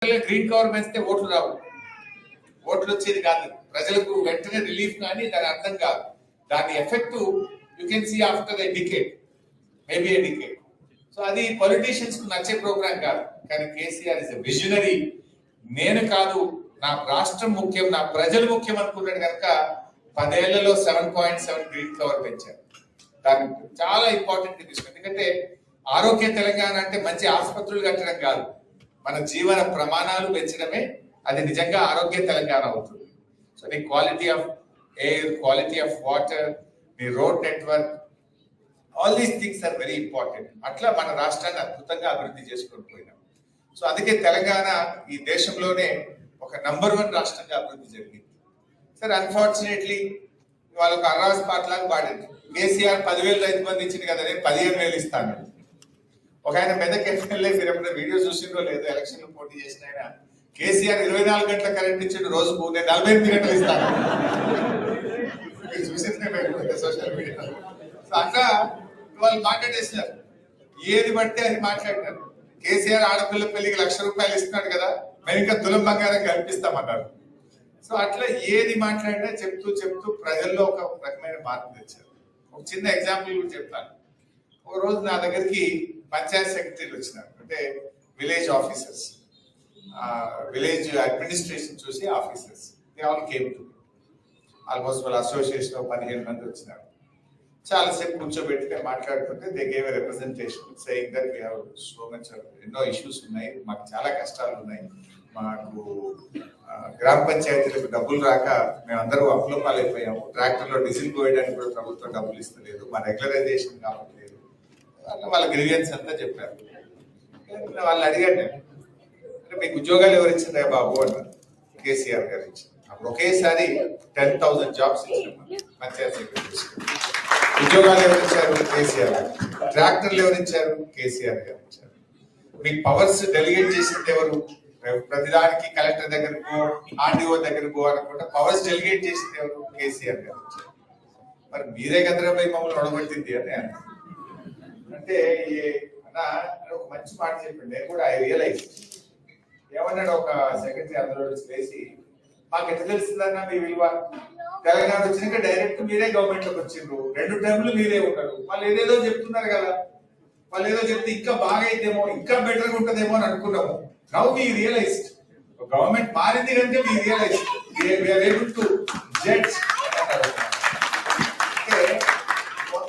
Green cover పెంచితే ఓట్లు రావు, ఓట్లు వచ్చేది కాదు, ప్రజలకు వెంటనే రిలీఫ్ కానీ దాని అర్థం కాదు. దాని effect you can see after a decade, maybe a decade. So అది పొలిటీషియన్స్ కు నచ్చే ప్రోగ్రామ్ కాదు. కానీ కేసీఆర్ ఇస్ ఎ విజనరీ. నేను కాదు, నా రాష్ట్రం ముఖ్యం, నా ప్రజలు ముఖ్యం అనుకున్నాడు కనుక 10 ఏళ్లలో 7.7 గ్రీన్ కవర్ పెంచారు. దాని చాలా ఇంపార్టెంట్ విషయం. ఎందుకంటే ఆరోగ్య తెలంగాణ అంటే మంచి ఆసుపత్రులు కట్టడం కాదు, మన జీవన ప్రమాణాలు పెంచడమే అది నిజంగా ఆరోగ్య తెలంగాణ అవుతుంది. సో నీ quality of air, quality of water, నీ road network, all these things are very important. అట్లా మన రాష్ట్రాన్ని అద్భుతంగా అభివృద్ధి చేసుకొని పోయినాం. సో అందుకే తెలంగాణ ఈ దేశంలోనే ఒక నంబర్ 1 రాష్ట్రంగా అభివృద్ధి జరిగింది. సరే, అన్ఫార్చునేట్లీ వాళ్ళకు అర్రాస్ పాటలాగా పాడింది. కేసీఆర్ 10,000 రైతు బంధు ఇచ్చింది కదా, నేను 15,000 ఇస్తాను. ఒక ఆయన మెదక్ ఎమ్మెల్యే, మీరు ఎప్పుడైనా వీడియో చూసిందో లేదో, ఎలక్షన్ లో పోటీ చేసిన ఆయన, కేసీఆర్ 24 గంటల కరెంట్ ఇచ్చిండు, రోజుకు నేను 48 గంటలు ఇస్తాను. చూసిందే సోషల్ మీడియా. సో అట్లా వాళ్ళు మాట్లాడేసినారు, ఏది పడితే అది మాట్లాడినారు. కేసీఆర్ ఆడపిల్ల పెళ్లికి ₹1,00,000 ఇస్తున్నాడు కదా, మేము ఇంకా తులం బంగారం కల్పిస్తామన్నారు. సో అట్లా ఏది మాట్లాడినా చెప్తూ చెప్తూ ప్రజల్లో ఒక రకమైన మార్పు తెచ్చారు. ఒక చిన్న ఎగ్జాంపుల్ కూడా చెప్తాను. ఒక రోజు నా దగ్గరికి పంచాయత్ సెక్రటరీలు వచ్చినారు, అంటే విలేజ్ ఆఫీసర్స్, విలేజ్ అడ్మినిస్ట్రేషన్ చూసి officers. They all came to almost వాళ్ళ అసోసియేషన్ 15 మంది వచ్చినారు. చాలాసేపు కూర్చోబెట్టి మేము మాట్లాడుతుంటే they gave a representation saying that we have so much, ఎన్నో ఇష్యూస్ ఉన్నాయి, మాకు చాలా కష్టాలు ఉన్నాయి, మాకు గ్రామ పంచాయతీలకు డబ్బులు రాక మేమందరూ అప్లోపాలైపోయాము, ట్రాక్టర్లో డీజిల్ పోయడానికి కూడా ప్రభుత్వం డబ్బులు ఇస్తలేదు, మా రెగ్యులరైజేషన్ కావట్లేదు, వాళ్ళ గ్రీవియన్స్ అంతా చెప్పారు. వాళ్ళు అడిగాను, అంటే మీకు ఉద్యోగాలు ఎవరు ఇచ్చిందా బాబు అన్నారు. కేసీఆర్ గారు ఇచ్చారు. అప్పుడు ఒకేసారి 10,000 జాబ్స్ ఇచ్చారు పంచాయత్ సెక్రటరీస్. ఉద్యోగాలు ఎవరు ఇచ్చారు? కేసీఆర్ గారు. ట్రాక్టర్లు ఎవరు ఇచ్చారు? కేసీఆర్ గారు ఇచ్చారు. మీకు పవర్స్ డెలిగేట్ చేసింది ఎవరు? ప్రతిదానికి కలెక్టర్ దగ్గరకు, ఆర్డీఓ దగ్గరకు అనుకుంటే పవర్స్ డెలిగేట్ చేసింది ఎవరు? కేసీఆర్ గారు ఇచ్చారు. మరి మీరే కదరా పోయి మమ్మల్ని ఒడగొట్టింది అని అంటే ఒక మంచి మాట చెప్పింది. నేను కూడా ఐ రియలైజ్ ఏమన్నాడు ఒక సెక్రటరీ అందులో వేసి, మాకు ఎట్లా తెలుస్తుందన్నా మీ విలువ, తెలంగాణ వచ్చినాక డైరెక్ట్ మీరే గవర్నమెంట్ లోకి వచ్చిండ్రు, 2 టర్ములు మీరే ఉంటారు, వాళ్ళు ఏదేదో చెప్తున్నారు కదా, వాళ్ళు ఏదో చెప్తే ఇంకా బాగా అయితేమో, ఇంకా బెటర్గా ఉంటుందేమో అని అనుకున్నాము. నౌ వి రియలైజ్డ్, గవర్నమెంట్ మారింది కంటే we realised we are able to judge.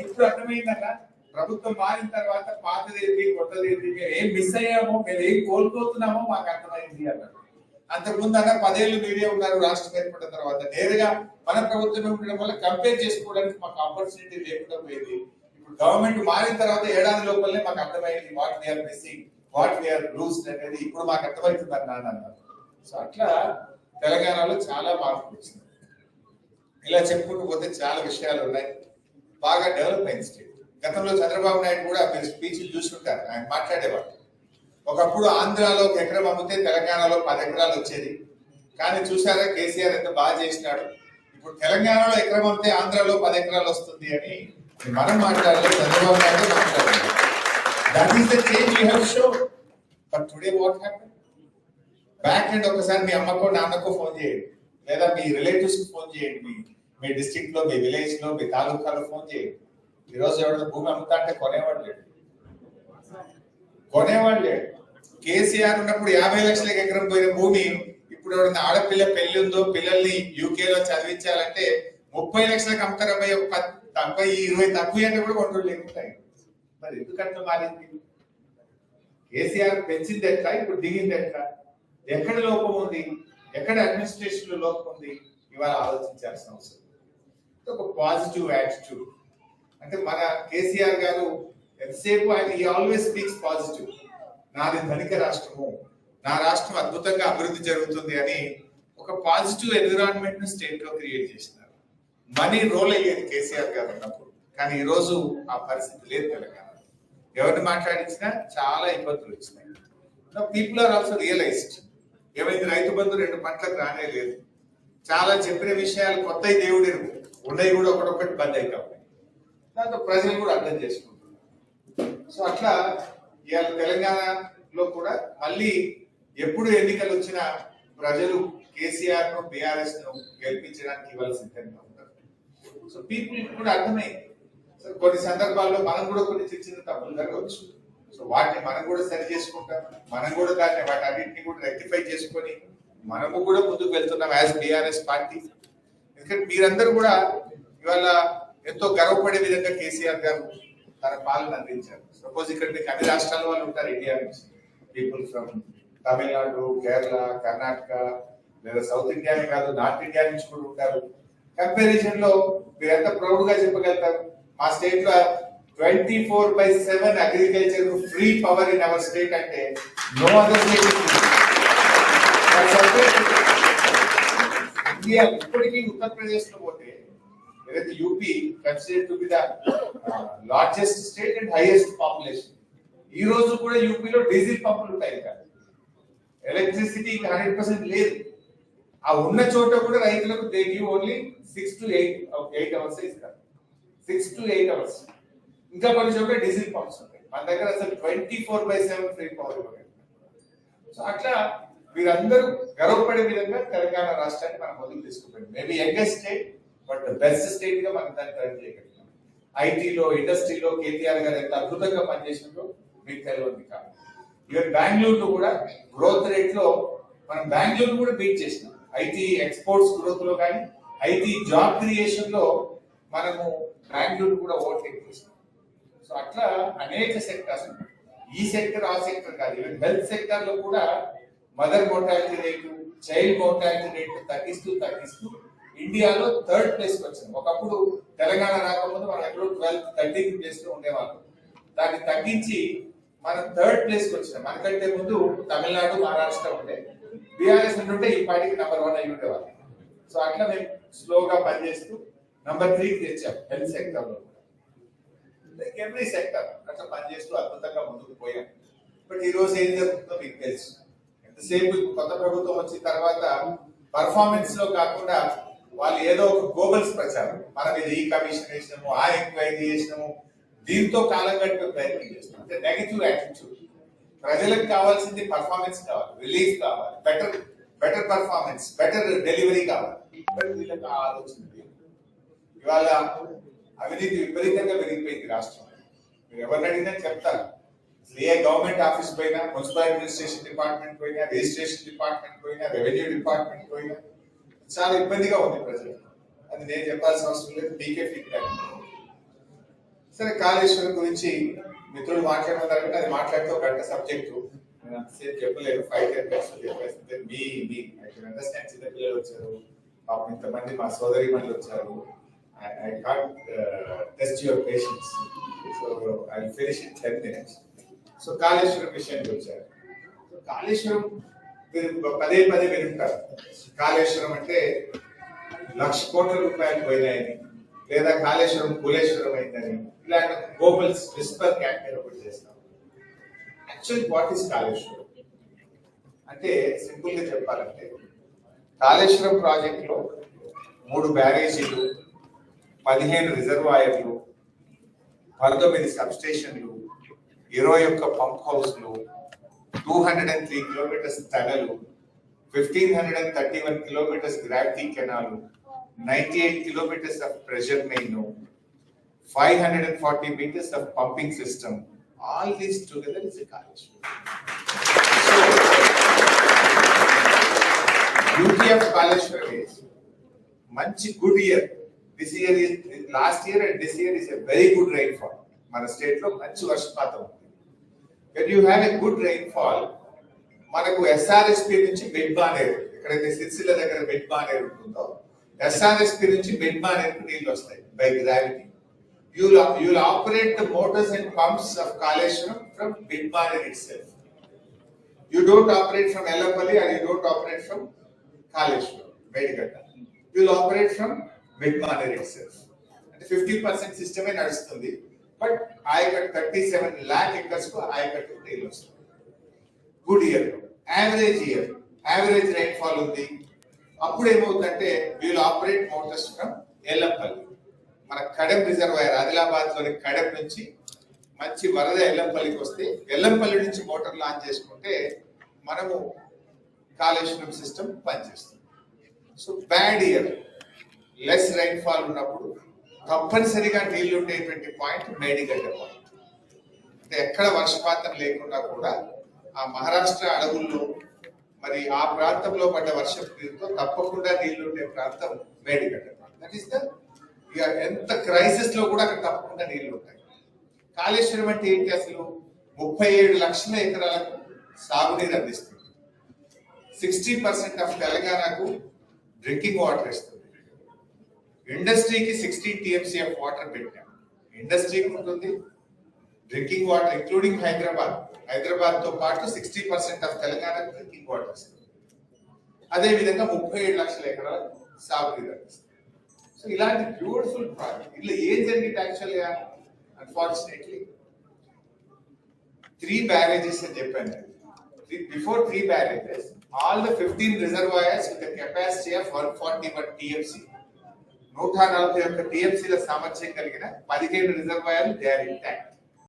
ఇప్పుడు అర్థమైందన్నా, ప్రభుత్వం మారిన తర్వాత పాతదేది కొత్తదేది, మేము ఏం మిస్ అయ్యామో, మేము ఏం కోల్పోతున్నామో మాకు అర్థమైంది అన్నారు. అంతకుముందు అన్న 10 ఏళ్ళు మీరే ఉన్నారు, రాష్ట్రం ఏర్పడిన తర్వాత నేరుగా మన ప్రభుత్వమే ఉండడం వల్ల కంపేర్ చేసుకోవడానికి మాకు ఆపర్చునిటీ లేకుండా పోయింది. ఇప్పుడు గవర్నమెంట్ మారిన తర్వాత ఏడాది లోపలనే మాకు అర్థమైంది what we are missing, what we are lose అనేది ఇప్పుడు మాకు అర్థమవుతుంది అన్నారు. సో అట్లా తెలంగాణలో చాలా మార్పులు వచ్చింది. ఇలా చెప్పుకుంటూ పోతే చాలా విషయాలు ఉన్నాయి. బాగా డెవలప్ అయిన స్టేట్. గతంలో చంద్రబాబు నాయుడు కూడా మీరు స్పీచ్లు చూసుకుంటారు, ఆయన మాట్లాడేవాడు. ఒకప్పుడు ఆంధ్రాలో 1 ఎకరం అమ్మితే తెలంగాణలో 10 ఎకరాలు వచ్చేది. కానీ చూసారా కేసీఆర్ ఎంత బాగా చేసినాడు. ఇప్పుడు తెలంగాణలో ఎకరం అమ్మితే ఆంధ్రాలో 10 ఎకరాలు వస్తుంది అని మనం మాట్లాడలేదు, చంద్రబాబు నాయుడు మాట్లాడారు. That is the change you have showed. But today what happen? Back end ఒకసారి మీ అమ్మకో నాన్నకో ఫోన్ చేయండి, లేదా మీ రిలేటివ్స్ కి ఫోన్ చేయండి, మీ డిస్ట్రిక్ట్ లో, మీ విలేజ్ లో, మీ తాలూకాలో ఫోన్ చేయండి. ఈ రోజు ఎవరైనా భూమి అమ్ముతా అంటే కొనేవాడు లేడు. కేసీఆర్ ఉన్నప్పుడు 50 లక్షలకి ఎకరం పోయిన భూమి ఇప్పుడు ఎవరైనా ఆడపిల్ల పెళ్లి ఉందో, పిల్లల్ని యూకేలో చదివించాలంటే 30 లక్షలకు అమ్ముతారు. 20 తక్కువ అంటే కూడా కొంటూ లేకుంటాయి. మరి ఎందుకంటే మారింది? కేసీఆర్ పెంచింది ఎట్లా, ఇప్పుడు దిగింది ఎట్లా, ఎక్కడ లోపం ఉంది, ఎక్కడ అడ్మినిస్ట్రేషన్ లో లోపం ఉంది, ఇవాళ ఆలోచించాల్సిన అవసరం. ఒక పాజిటివ్ యాటిట్యూడ్. అంటే మన కేసీఆర్ గారు ఎంతసేపు ఆయన ఆల్వేస్ స్పీక్స్ పాజిటివ్. నాది ధనిక రాష్ట్రము, నా రాష్ట్రం అద్భుతంగా అభివృద్ధి జరుగుతుంది అని ఒక పాజిటివ్ ఎన్విరాన్మెంట్ ను స్టేట్ లో క్రియేట్ చేసినారు. మనీ రోల్ అయ్యేది కేసీఆర్ గారు ఉన్నప్పుడు, కానీ ఈ రోజు ఆ పరిస్థితి లేదు తెలంగాణ. ఎవరిని మాట్లాడించినా చాలా ఇబ్బందులు వచ్చినాయి. People are also realized. ఏమైంది, రైతు బంధు 2 పంటలకు రానే లేదు. చాలా చెప్పిన విషయాలు కొత్త దేవుడు ఉన్నాయి కూడా ఒకటొకటి బంద్ అవుతాయి. దాంతో ప్రజలు కూడా అర్థం చేసుకుంటున్నారు. సో అట్లా ఇవాళ తెలంగాణలో కూడా మళ్ళీ ఎప్పుడు ఎన్నికలు వచ్చినా ప్రజలు కేసీఆర్ ను బీఆర్ఎస్ ను గెలిపించడానికి ఇవ్వాలి సిద్ధంగా ఉంటారు. సో పీపుల్ కూడా అర్థమైంది. సో కొన్ని సందర్భాల్లో మనం కూడా కొన్ని చిన్న చిన్న తప్పులు జరగవచ్చు. సో వాటిని మనం కూడా సరి చేసుకుంటాం. మనం కూడా దాన్ని వాటి అన్నింటినీ కూడా రెక్టిఫై చేసుకొని మనము కూడా ముందుకు వెళ్తున్నాం యాజ్ బీఆర్ఎస్ పార్టీ. ఎందుకంటే మీరందరూ కూడా ఇవాళ ఎంతో గర్వపడే విధంగా కేసీఆర్ గారు తన పాలన అందించారు. సపోజ్ ఇక్కడ మీకు అన్ని రాష్ట్రాల వాళ్ళు ఉంటారు ఇండియా నుంచి, పీపుల్ ఫ్రమ్ తమిళనాడు, కేరళ, కర్ణాటక, లేదా సౌత్ ఇండియానే కాదు నార్త్ ఇండియా నుంచి కూడా ఉంటారు. కంపారిజన్ లో మీరు ఎంత ప్రౌడ్ గా చెప్పగలుగుతారు? మా స్టేట్ లో 24/7 agriculture free power in our state అంటే నో అదర్ స్టేట్ ఇండియా. ఇప్పటికీ ఉత్తరప్రదేశ్ లో పోతే ఏదైతే UP considered to be the largest state and highest population, ఈ రోజు కూడా యూపీలో డీజిల్ పంపులు ఉంటాయి. ఇంకా ఎలక్ట్రిసిటీ 100% లేదు. ఆ ఉన్న చోట కూడా రైతులకు they give only 6 to 8 hours ఇస్తారు. 6 to 8 hours. ఇంకా కొన్ని చోట్ల డీజిల్ పంప్స్ ఉంటాయి. మన దగ్గర అసలు 24/7 ఫ్రీ పవర్ ఇవ్వగలుగుతాం. సో అట్లా వీరందరూ గర్వపడే విధంగా తెలంగాణ రాష్ట్రాన్ని మనం మొదలు తీసుకుపోయింది. Maybe youngest state but best state గా మనం దాన్ని టర్న్ చేయగలిగాం. ఐటీలో, ఇండస్ట్రీలో కేటీఆర్ గారు ఎంత అద్భుతంగా పనిచేసిందో మీకు తెలియదు కాదు. ఈవెన్ బెంగళూరులో కూడా గ్రోత్ రేట్ లో మనం బెంగళూరు కూడా బీట్ చేసినాం. ఐటీ ఎక్స్పోర్ట్స్ గ్రోత్ లో కానీ, ఐటీ జాబ్ క్రియేషన్ లో మనము బెంగళూరు కూడా ఓవర్టేక్ చేసినాం. సో అట్లా అనేక సెక్టర్స్, ఈ సెక్టర్ ఆ సెక్టర్ కాదు, ఈవెన్ హెల్త్ సెక్టర్ లో కూడా mother mortality rate, child mortality rate తగ్గిస్తూ ఇండియాలో 3rd ప్లేస్ కి వచ్చాం. ఒకప్పుడు తెలంగాణ రాకముందు మనం ఎప్పుడో 12th 13th ప్లేస్ లో ఉండేవాళ్ళం. దాన్ని తగ్గించి మనం 3rd ప్లేస్ కి వచ్చినాం. మనకంటే ముందు తమిళనాడు, మహారాష్ట్ర ఉండే. బీఆర్ఎస్ ఉంటే ఈ పార్టీకి నెంబర్ 1 అయి ఉండేవాళ్ళు. సో అట్లా మేము స్లోగా పనిచేస్తూ నెంబర్ 3 కి తెచ్చాం హెల్త్ సెక్టర్ లో. ఎవ్రీ సెక్టర్ అట్లా పనిచేస్తూ అద్భుతంగా ముందుకు పోయాం. బట్ ఈ రోజు ఏం జరుగుతుందో మీకు తెలుసు. ఎంతసేపు కొత్త ప్రభుత్వం వచ్చిన తర్వాత పర్ఫార్మెన్స్ లో కాకుండా వాళ్ళు ఏదో ఒక గోబల్స్ ప్రచారం, మనం ఇది ఈ కమిషన్ వేసినాము, ఆ ఎంక్వైరీ చేసినాము, దీంతో కాలం గడిపే ప్రయత్నం చేస్తున్నాం. అంటే నెగటివ్ యాటిట్యూడ్. ప్రజలకు కావాల్సింది పర్ఫార్మెన్స్ కావాలి, రిలీఫ్ కావాలి, బెటర్ పర్ఫార్మెన్స్, బెటర్ డెలివరీ కావాలి. బట్ వీళ్ళకి ఆ ఆలోచన లేదు. ఇవాళ అవినీతి విపరీతంగా పెరిగిపోయింది రాష్ట్రం. మీరు ఎవరిని అడిగినా చెప్తారు. ఏ గవర్నమెంట్ ఆఫీస్ పోయినా, మున్సిపల్ అడ్మినిస్ట్రేషన్ డిపార్ట్మెంట్ పోయినా, రిజిస్ట్రేషన్ డిపార్ట్మెంట్ పోయినా, రెవెన్యూ డిపార్ట్మెంట్ పోయినా చాలా ఇబ్బందిగా ఉంది ప్రజలకు. అది నేను చెప్పాల్సిన అవసరం లేదు, మీకే ఫీడ్బ్యాక్. సరే, కాళేశ్వరం గురించి మిత్రులు మాట్లాడమన్నారు. అది మాట్లాడితే ఒక గంట సబ్జెక్టు, నేను అంతసేపు చెప్పలేదు. 5-10 minutes చెప్పేస్తే మీ అండర్స్టాండ్. చిన్న పిల్లలు వచ్చారు, పాపం ఇంతమంది మా సోదరి మనులు వచ్చారు. I can't test your patience, so I'll finish in 10 minutes. So Kaleshwaram విషయానికి వచ్చారు. కాళేశ్వరం పదే వింటారు. కాళేశ్వరం అంటే 1,00,000 కోట్ల రూపాయలు పోయినాయని, లేదా కాళేశ్వరం కులేశ్వరం అయిందని, ఇలాంటి గోబల్స్ విస్పర్ క్యాంపెయిన్ ఒకటి చేస్తాం. యాక్చువల్లీ వాట్ ఈస్ కాళేశ్వరం అంటే, సింపుల్ గా చెప్పాలంటే, కాళేశ్వరం ప్రాజెక్ట్ లో 3 బ్యారేజీలు, 15 రిజర్వాయర్లు, 19 సబ్స్టేషన్లు, 21 పంప్ హౌస్లు, 203 కిలోమీటర్స్ తడలు, 1,531 కిలోమీటర్స్ గ్రావిటీ కెనాలు, 98 kilometres of pressure main, 540 meters of pumping system. All this together is a Kaleshwaram. So, beauty of Kaleshwaram is much good year. This year is last year and this year is a very good rainfall. మన state లో మంచి వర్షపాతం ఉంది. When you have a good rainfall, మనకు SRSP నుంచి mid బానేరు, ఎక్కడైతే సిరిసిల్ల దగ్గర mid బానేరు ఉంటుందో, ఎస్ఆర్ఎస్పి నుంచి మిడ్ బానేరుకు నీళ్లు వస్తాయి by gravity. You'll operate the motors and pumps of Kaleshwaram from Midmaner itself. You don't operate from Ellapalli or you don't operate from Kaleshwaram, Medigatta. You'll operate from Midmaner itself. And 50% system ఏ నడుస్తుంది. But ayacut 37 lakh acres కు ఆయకట్టు నీళ్ళు వస్తుంది. Good year, average rainfall ఉంది. అప్పుడు ఏమవుతుందంటే వీళ్ళు operate Motors from Yellampalli. మన కడెం రిజర్వాయర్, ఆదిలాబాద్ లోని కడెం నుంచి మంచి వరద ఎల్లంపల్లికి వస్తే, ఎల్లంపల్లి నుంచి మోటార్ లాంచ్ చేసుకుంటే మనము కాళేశ్వరం సిస్టమ్ పనిచేస్తుంది. So bad year, less rain fall ఉన్నప్పుడు తప్పనిసరిగా నీళ్లు ఉండేటువంటి పాయింట్ మేడిగడ్డ పాయింట్. అంటే ఎక్కడ వర్షపాతం లేకుండా కూడా ఆ మహారాష్ట్ర అడవుల్లో మరి ఆ ప్రాంతంలో పడ్డ వర్షం నీరుతో తప్పకుండా నీళ్లు ఉండే ప్రాంతం మేడిగడ్డ ప్రాంతం. దట్ ఈస్ ద ఇక ఎంత క్రైసిస్ లో కూడా అక్కడ తప్పకుండా నీళ్లు ఉంటాయి. కాళేశ్వరం అంటే ఏంటి? అసలు 37 లక్షల ఎకరాలకు సాగునీరు అందిస్తుంది. 60% ఆఫ్ తెలంగాణకు డ్రింకింగ్ వాటర్ ఇస్తుంది. ఇండస్ట్రీకి 16 TMC ఆఫ్ వాటర్ పెట్టాం. ఇండస్ట్రీకి ఉంటుంది, డ్రింకింగ్ వాటర్ ఇంక్లూడింగ్ హైదరాబాద్ తో పాటు 60% ఆఫ్ తెలంగాణకు డ్రింకింగ్ వాటర్ ఇస్తుంది. అదే విధంగా 37 లక్షల ఎకరాలు సాగునీరు అందిస్తుంది. సో ఇలాంటి బ్యూటిఫుల్ ప్రాజెక్ట్. ఇలా ఏం జరిగింది యాక్చువల్గా? అన్ఫార్చునేట్లీ 3 బ్యారేజెస్ అని చెప్పాను. Before 3 barrages all the 15 reservoirs with capacity of 141 TMC, 141 TMC ల సామర్థ్యం కలిగిన 17 రిజర్వాయర్లు దే ఆర్ ఇంటాక్ట్.